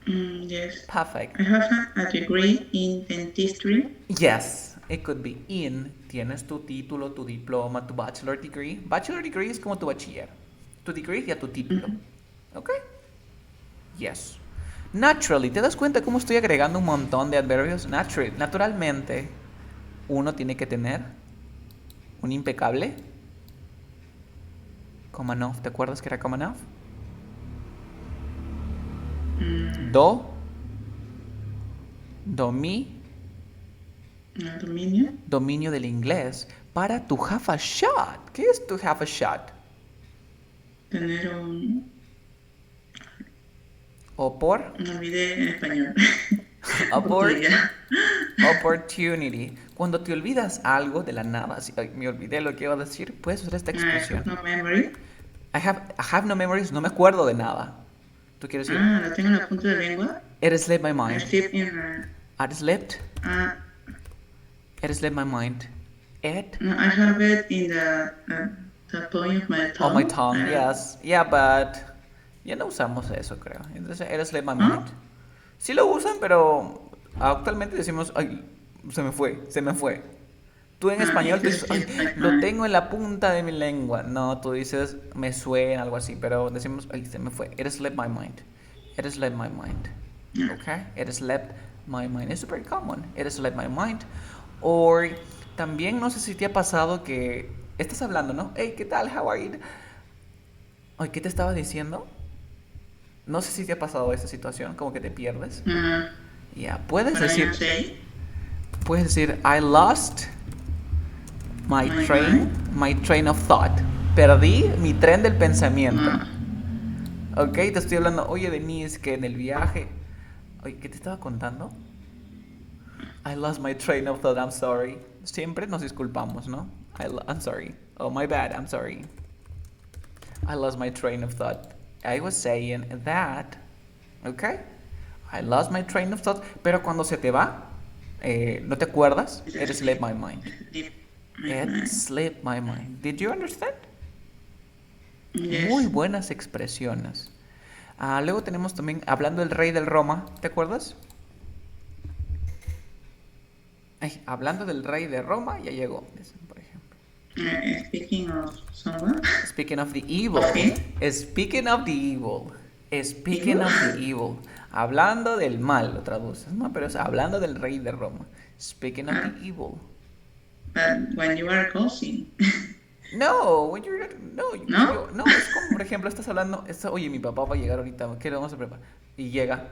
Yes. Perfect. I have a degree in dentistry. Yes, it could be in. Tienes tu título, tu diploma, tu bachelor degree. Bachelor degree es como tu bachiller. Tu degree y a tu título. Mhm. ¿Ok? Yes. Naturally, ¿te das cuenta cómo estoy agregando un montón de adverbios? Naturalmente, uno tiene que tener un impecable. Common off, ¿te acuerdas que era common off? Do, domi, Dominio. dominio del inglés. Para tu have a shot. ¿Qué es tu have a shot? Tener un... O por Me olvidé en español. Abort, Oportunidad. opportunity. Cuando te olvidas algo de la nada, si, ay, me olvidé lo que iba a decir, puedes usar esta I expresión. have no memory. I have no memories, no me acuerdo de nada. ¿Tú quieres decir? La tengo en la punta de lengua. It slipped my I mind. sleep in a... It slipped. Uh, It slipped my mind. It. no, I have it in the point of my Oh, my tongue. tongue, yes. Yeah, but ya no usamos eso, creo. Entonces, it slipped my ¿Ah? mind. Sí lo usan, pero actualmente decimos, ay, se me fue, se me fue. Tú en español tú It dices, ay, slipped my lo mind. tengo en la punta de mi lengua. No, tú dices, me suena, algo así, pero decimos, ay, se me fue. It slipped my mind. It slipped my mind. Yeah. Okay? It slipped my mind. It's very common. It slipped my mind. Or también no sé si te ha pasado que estás hablando, ¿no? Hey, ¿qué tal? How are you? Ay, ¿qué te estaba diciendo? No sé si te ha pasado esa situación, como que te pierdes. Ya, puedes What I decir, am saying, I lost my my train, mind. my train of thought. Perdí mi tren del pensamiento. Ok, te estoy hablando, oye Denise, que en el viaje... Oye, ¿qué te estaba contando? I lost my train of thought, I'm sorry. Siempre nos disculpamos, ¿no? I'm sorry. Oh, my bad, I'm sorry. I lost my train of thought. I was saying that, okay? I lost my train of thought, pero cuando se te va, ¿no te acuerdas? It slipped my mind. Sleep my It mind. slipped my mind. Did you understand? Yes. Muy buenas expresiones. Luego tenemos también, hablando del rey del Roma, ¿te acuerdas? Ay, hablando del rey de Roma, ya llegó, por ejemplo. Speaking of someone. Speaking of the evil. Okay. Speaking of the evil. Speaking of the evil. Hablando del mal, lo traduces, ¿no? Pero es hablando del rey de Roma. Speaking of the evil. But when you are causing. No, when you're no, ¿No? no, es como por ejemplo, estás hablando, oye, mi papá va a llegar ahorita, ¿qué le vamos a preparar? Y llega,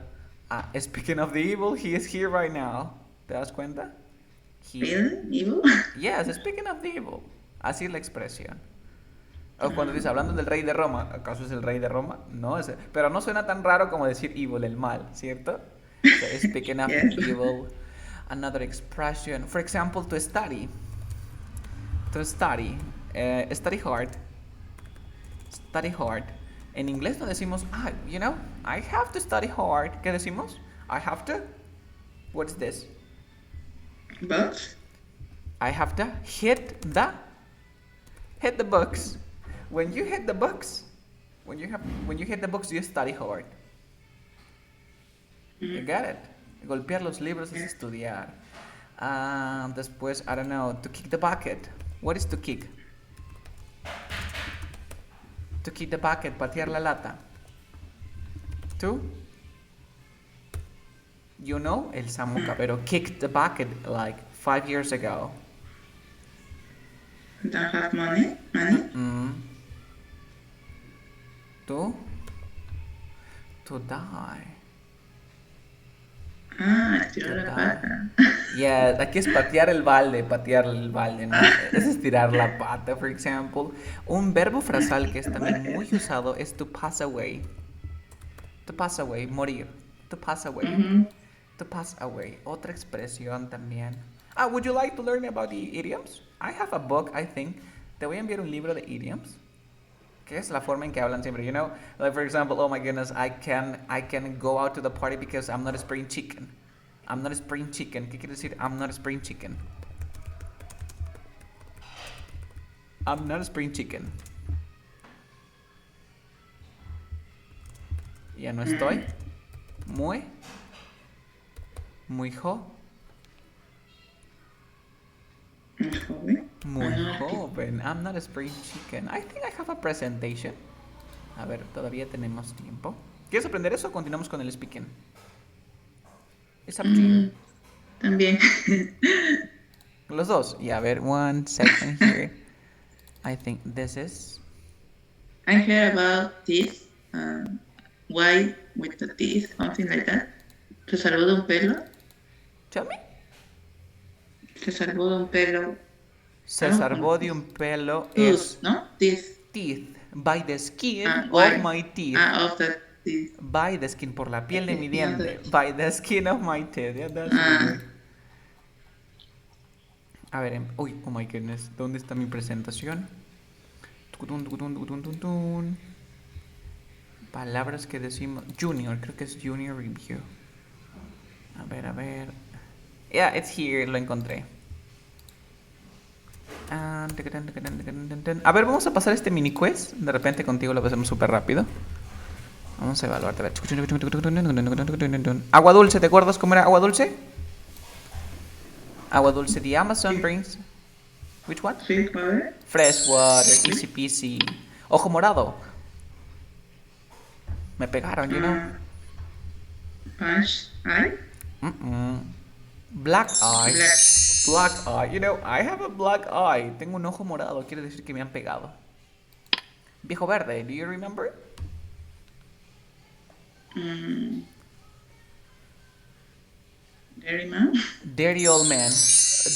speaking of the evil, he is here right now. ¿Te das cuenta? Really? Evil? Yes, speaking of the evil. Así es la expresión. O cuando dices, hablando del rey de Roma, ¿acaso es el rey de Roma? No, pero no suena tan raro como decir evil, el mal, ¿cierto? So, speaking of Yes. evil, another expression. For example, to study. To study. Study hard. Study hard. En inglés no decimos, I have to study hard. ¿Qué decimos? I have to. What's this? But? I have to hit the books. When you hit the books, when you hit the books, you study hard. You get it? Golpear los libros es estudiar. Después, I don't know, to kick the bucket. What is to kick? To kick the bucket, patear la lata. To, you know, el Samuca, pero kicked the bucket like 5 years ago. Don't have money? Money? To die. Tirar la pata. Yeah, aquí es patear el balde, ¿no? Es estirar la pata, for example. Un verbo frasal que es también muy usado es to pass away. To pass away, morir. To pass away. To pass away. Otra expresión también. Would you like to learn about the idioms? I have a book, I think. Te voy a enviar un libro de idioms. ¿Qué es la forma en que hablan siempre? You know, like for example, oh my goodness, I can go out to the party because I'm not a spring chicken. I'm not a spring chicken. ¿Qué quiere decir I'm not a spring chicken? I'm not a spring chicken. Ya no estoy. Muy. Muy joven. Muy joven. I'm not a spring chicken. I think I have a presentation. A ver, todavía tenemos tiempo. ¿Quieres aprender eso o continuamos con el speaking? It's up to you. También. Los dos. Y a ver, one second here. I think this is. I heard about this. Why with the teeth, something like that. Se salvó de un pelo. Tell me. Se salvó de un pelo. Se salvó de un pelo Tooth, es. ¿no? Teeth. Teeth. By the skin Why? of my teeth. Of the teeth. By the skin, por la piel de mi diente. Yeah, By the skin of my teeth. Yeah, that's weird. A ver, uy, oh my goodness. ¿Dónde está mi presentación? Palabras que decimos. Junior, creo que es Junior Review. A ver, a ver. Yeah, it's here, lo encontré. A ver, vamos a pasar este mini quiz. De repente contigo lo hacemos súper rápido. Vamos a evaluarte. A ver. Agua dulce, ¿te acuerdas cómo era agua dulce? Agua dulce, the Amazon brings. Which one? Fresh water. Fresh water, easy peasy. Ojo morado. Me pegaron, you know. Punch eye. Black eye. Black eye. You know, I have a black eye. Tengo un ojo morado. Quiere decir que me han pegado. Viejo verde. Do you remember? Dirty man. Dirty old man.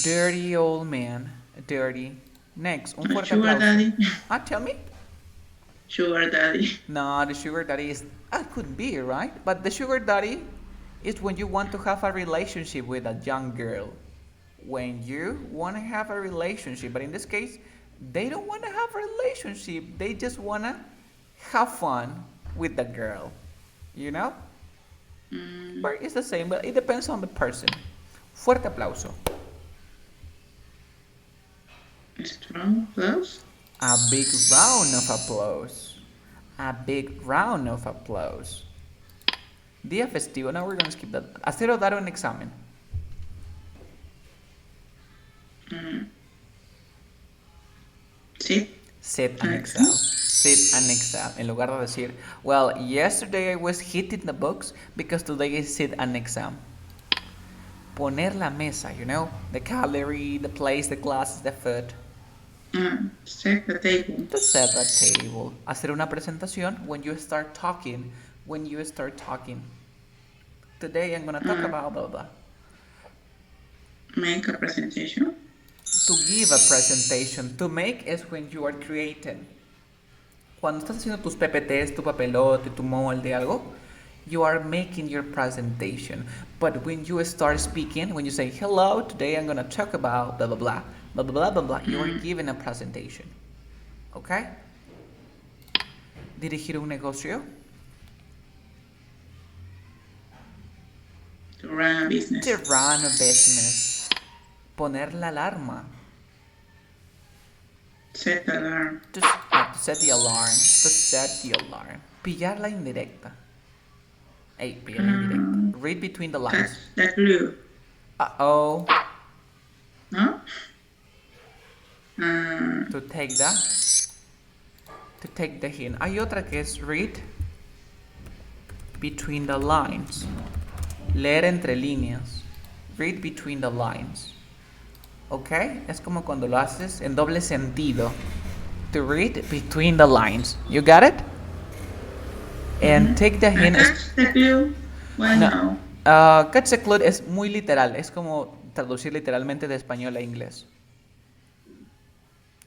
Dirty old man. Dirty. Next. Un fuerte Sugar aplauso. daddy. Tell me. Sugar daddy. No, the sugar daddy is. Could be, right? But the sugar daddy is when you want to have a relationship with a young girl. When you want to have a relationship. But in this case, they don't want to have a relationship. They just want to have fun with the girl. You know? But it's the same, but it depends on the person. Fuerte aplauso. Strong applause. A big round of applause. A big round of applause. Día festivo. Now we're going to skip that. Hacer o dar un examen. Sí. Sit an exam. Sit an exam. En lugar de decir, well, yesterday I was hitting the books because today is sit an exam. Poner la mesa, you know? The calorie, the place, the glasses, the food. Set the table. To set the table. Hacer una presentación when you start talking. When you start talking. Today I'm going to talk about blah, blah. Make a presentation. To give a presentation. To make es when you are creating. Cuando estás haciendo tus PPTs, tu papelote, tu molde, algo, you are making your presentation. But when you start speaking, when you say, hello, today I'm going to talk about blah, blah, blah, blah, blah, blah, blah, you are giving a presentation. Okay? Dirigir un negocio. To run a business. To run a business. Poner la alarma. Set the alarm. To set the alarm. To set the alarm. Pillar la indirecta. Hey, pillar la indirecta. Read between the lines. That clue. Uh-oh. ¿No? To take the hint. Hay otra que es read between the lines. Leer entre líneas. Read between the lines. ¿Ok? Es como cuando lo haces en doble sentido. To read between the lines. You got it? And take the hint. Catch the clue. Well, no. Catch the clue es muy literal. Es como traducir literalmente de español a inglés.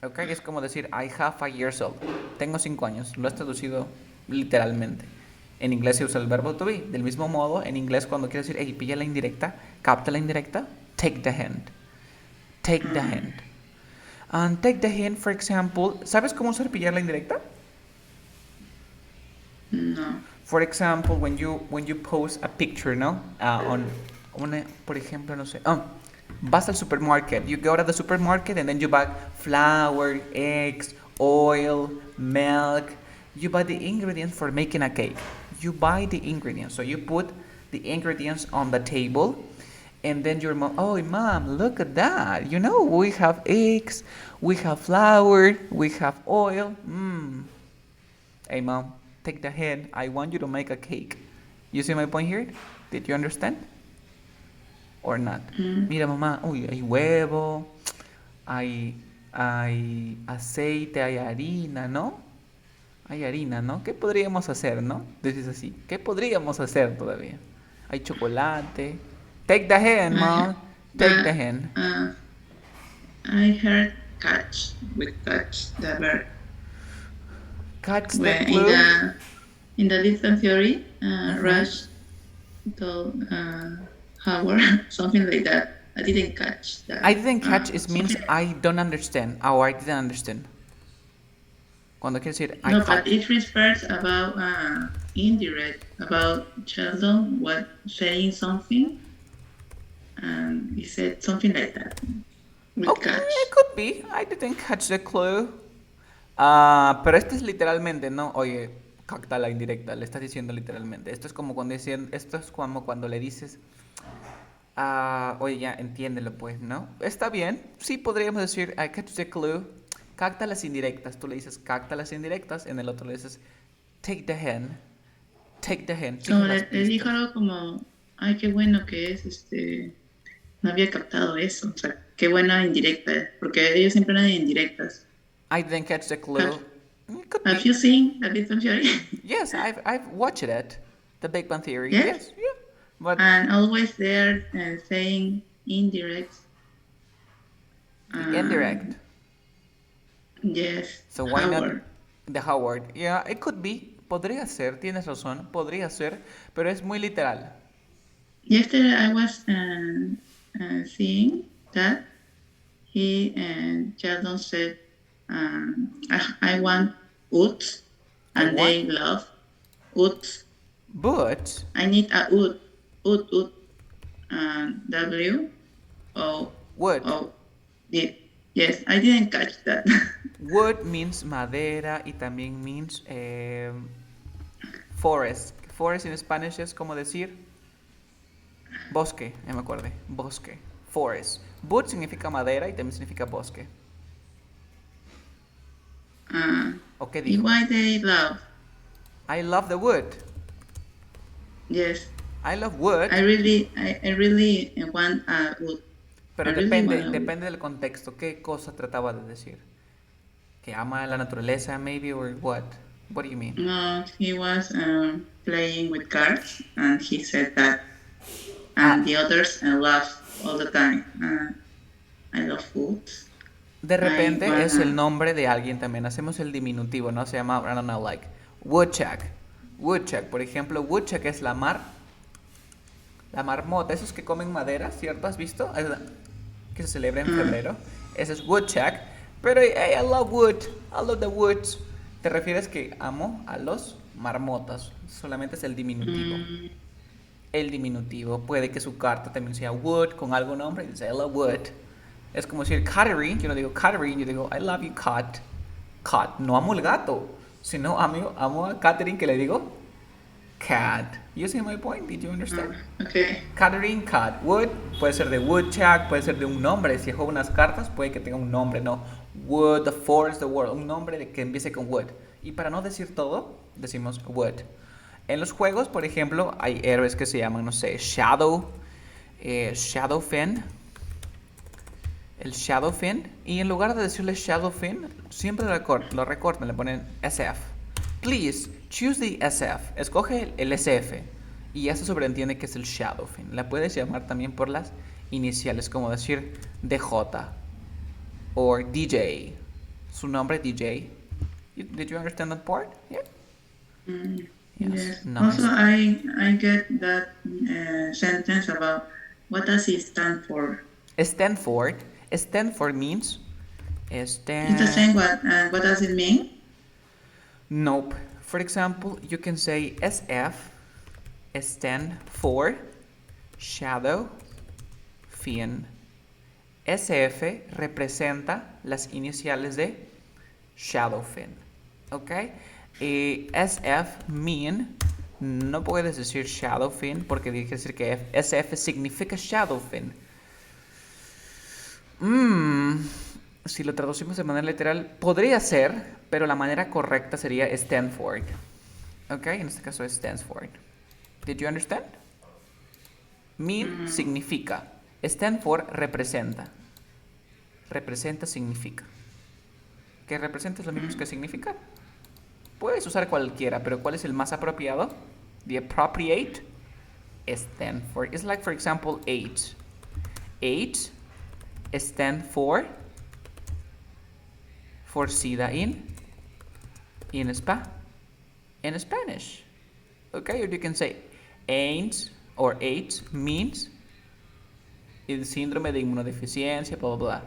¿Ok? Es como decir I have 5 years old. Tengo 5 años. Lo has traducido literalmente. En inglés se usa el verbo to be. Del mismo modo, en inglés cuando quieres decir, hey, pilla la indirecta, capta la indirecta, take the hint. Take the hint. And take the hint, for example, ¿sabes cómo usar pillar la indirecta? No. For example, when you post a picture, no, on una, por ejemplo, no sé, vas al supermarket. You go to the supermarket and then you buy flour, eggs, oil, milk. You buy the ingredients for making a cake. You buy the ingredients, so you put the ingredients on the table, and then your mom, oh mom, look at that. We have eggs, we have flour, we have oil. Hey mom, take the head. I want you to make a cake. You see my point here? Did you understand? Or not? Mm. Mira mamá, uy, hay huevo, hay aceite, hay harina, ¿no? Hay harina, ¿no? ¿Qué podríamos hacer, no? Dices así, ¿qué podríamos hacer todavía? Hay chocolate. Take the hand, I, mom. Take the but hand. I heard catch with catch the bird. Catch the When clue. in the different theory, Mm-hmm. Rush told Howard something like that. I didn't catch I that. didn't catch it means Something. I don't understand or I didn't understand. Cuando quiere decir I No, but caught. it refers about indirect about Sheldon what saying something, and he said something like that with Okay, catch. it could be. I didn't catch the clue. Pero este es literalmente, ¿no? Oye, capta la indirecta, le estás diciendo literalmente. Esto es como cuando le dices, oye, ya, entiéndelo, pues, ¿no? Está bien, sí podríamos decir, I catch the clue. Capta las indirectas, tú le dices, capta las indirectas, en el otro le dices, take the hand, Como sigue las le dijo pistas. algo como, ay, qué bueno que es, no había captado eso, o sea, qué buena indirecta, porque ellos siempre eran indirectas. I didn't catch the Have, clue. It could have you be. seen The Big Bang Theory? Yes, I've watched it. The Big Bang Theory. Yes, Yes, yeah. But and always there saying indirect. the indirect. Yes, So why not Howard. the Howard? Yeah, it could be. Podría ser, tienes razón, podría ser, pero es muy literal. Yesterday I was seeing that he and Sheldon said, I want oats, I and want, they love oats. but I need a oot, W O wood. O D. Yes, I didn't catch that. Wood means madera y también means forest. Forest en Spanish es como decir bosque, ya me acordé, bosque, forest. Wood significa madera y también significa bosque. uh, ¿O qué dijo? why they love? I love the wood. Yes, I love wood. I really want a oot. I Pero really depende, want a oot. depende del contexto. ¿Qué cosa trataba de decir? ¿Que ama la naturaleza, maybe, or what? What do you mean? No, he was playing with cards, and he said that, and Ah, the others laugh all the time. I love food. de I repente es el wanna. nombre de alguien también. Hacemos el diminutivo, ¿no? Se llama, I don't know, like, woodchuck. Woodchuck, por ejemplo, woodchuck es la marmota, esos que comen madera, ¿cierto? ¿Has visto? Que se celebra en Uh, febrero. Ese es woodchuck. Pero, hey, I love wood. I love the woods. Te refieres que amo a los marmotas. Solamente es el diminutivo. mm, El diminutivo. Puede que su carta también sea wood con algún nombre y dice I love wood. Es como decir Catherine. Yo no digo Catherine, yo digo I love you, cat. Cat. No amo el gato, sino amo a Catherine que le digo cat. You see my point? Did you understand? okay. Catherine, cat. Wood puede ser de woodchuck, puede ser de un nombre. Si juego unas cartas, puede que tenga un nombre, no. Wood, the forest, the world. Un nombre que empiece con wood. Y para no decir todo, decimos wood. En los juegos, por ejemplo, hay héroes que se llaman, no sé, Shadowfin. El Shadowfin. Y en lugar de decirle Shadowfin, siempre lo recortan, le ponen SF. Please, choose the SF. Escoge el SF. Y ya se sobreentiende que es el Shadowfin. La puedes llamar también por las iniciales, como decir DJ o DJ. Su nombre DJ. Did you understand that part? Yeah. Yes. Yes. Also, Nice. I get that sentence about what does it stand for. Stanford. Stanford means It's the Stan. same. What does it mean? Nope. For example, you can say SF stand for shadow fin. SF representa las iniciales de shadow fin. ¿Ok? Y SF mean, no puedes decir shadow fin porque dije decir que SF significa shadow fin. Si lo traducimos de manera literal, podría ser, pero la manera correcta sería Stanford. ¿Ok? En este caso es Stanford. Did you understand? Mean significa. Stanford representa. Representa significa. ¿Qué representa es lo mismo que significa? Puedes usar cualquiera, pero ¿cuál es el más apropiado? The appropriate Stanford. It's like, for example, H. H stand for sida in Spanish. Okay, or you can say AIDS or AIDS means el síndrome de inmunodeficiencia, blah, blah, blah.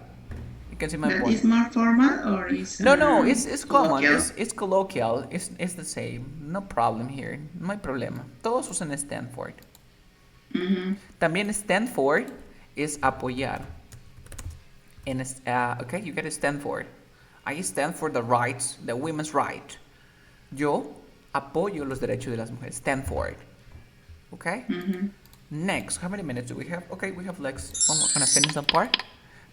You can see my That point. is more formal or is No, it's common, colloquial? it's colloquial, it's the same, no problem here, no hay problema. Todos usan Stanford. También Stanford es apoyar. Okay, you get Stanford. I stand for the rights, the women's right. Yo apoyo los derechos de las mujeres. Stanford. Okay? Next, how many minutes do we have? Okay, we have like, we're gonna finish that part.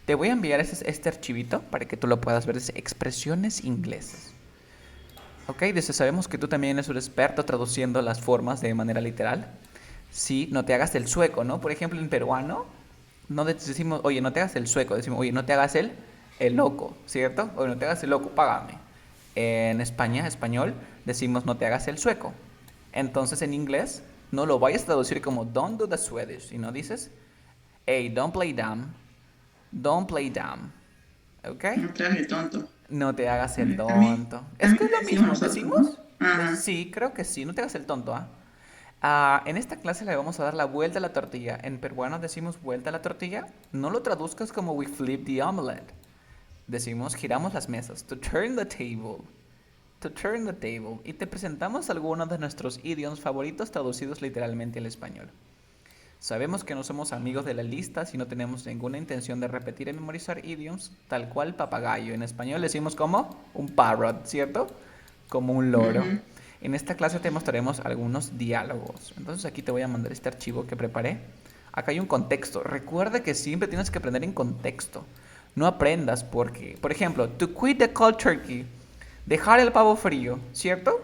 Te voy a enviar este archivito para que tú lo puedas ver. Dice expresiones inglesas. Ok, dice, sabemos que tú también eres un experto traduciendo las formas de manera literal. Sí, no te hagas el sueco, ¿no? Por ejemplo, en peruano, no decimos, oye, no te hagas el sueco. Decimos, oye, no te hagas el loco, ¿cierto? Oye, no te hagas el loco, págame. En España, español, decimos, no te hagas el sueco. Entonces, en inglés, no lo vayas a traducir como don't do the Swedish, sino dices, hey, don't play dumb. Don't play dumb. ¿Ok? No te hagas el tonto. No te hagas el También, tonto. Es que también es lo decimos mismo, nosotros, ¿no? ¿decimos? Ajá. Sí, creo que sí. No te hagas el tonto, En esta clase le vamos a dar la vuelta a la tortilla. En peruano decimos vuelta a la tortilla. No lo traduzcas como we flip the omelette. Decimos giramos las mesas. To turn the table. To turn the table. Y te presentamos algunos de nuestros idioms favoritos traducidos literalmente al español. Sabemos que no somos amigos de la lista si no tenemos ninguna intención de repetir y memorizar idioms, tal cual papagayo. En español decimos como un parrot, ¿cierto? Como un loro. En esta clase te mostraremos algunos diálogos. Entonces aquí te voy a mandar este archivo que preparé. Acá hay un contexto. Recuerda que siempre tienes que aprender en contexto. No aprendas porque, por ejemplo, to quit the cold turkey, dejar el pavo frío, ¿cierto?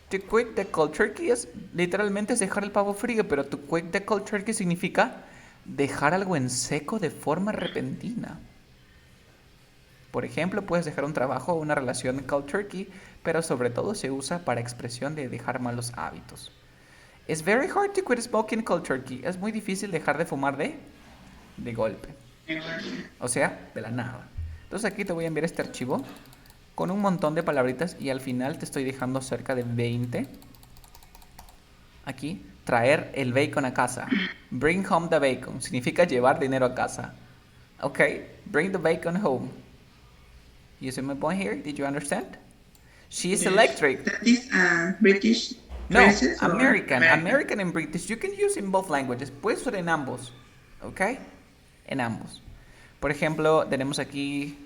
To quit the cold turkey es literalmente es dejar el pavo frío, pero to quit the cold turkey significa dejar algo en seco de forma repentina. Por ejemplo, puedes dejar un trabajo o una relación cold turkey, pero sobre todo se usa para expresión de dejar malos hábitos. It's very hard to quit smoking cold turkey. Es muy difícil dejar de fumar de golpe. O sea, de la nada. Entonces aquí te voy a enviar este archivo con un montón de palabritas y al final te estoy dejando cerca de 20. Aquí, traer el bacon a casa. Bring home the bacon. Significa llevar dinero a casa. Ok, bring the bacon home. You see my point here? Did you understand? She is Yes. electric. That is British No, phrases or American. American? American and British. You can use in both languages. Puedes usar en ambos. Ok, en ambos. Por ejemplo, tenemos aquí...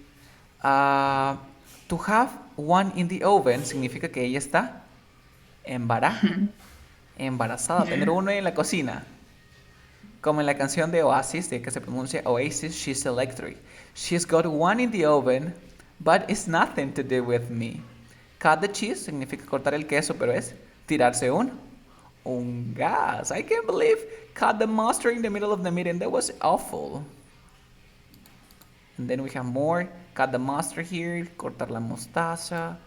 to have one in the oven significa que ella está embarazada. Tener Yeah. uno en la cocina. Como en la canción de Oasis, de que se pronuncia Oasis, she's electric. She's got one in the oven, but it's nothing to do with me. Cut the cheese significa cortar el queso, pero es tirarse un gas. I can't believe cut the mustard in the middle of the meeting. That was awful. And then we have more. Cut the mustard here. Cortar la mostaza.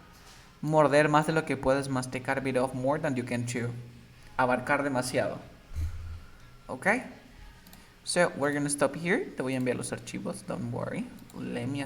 Morder más de lo que puedes masticar. Bit off more than you can chew. Abarcar demasiado. Okay? So, we're gonna stop here. Te voy a enviar los archivos. Don't worry. Let me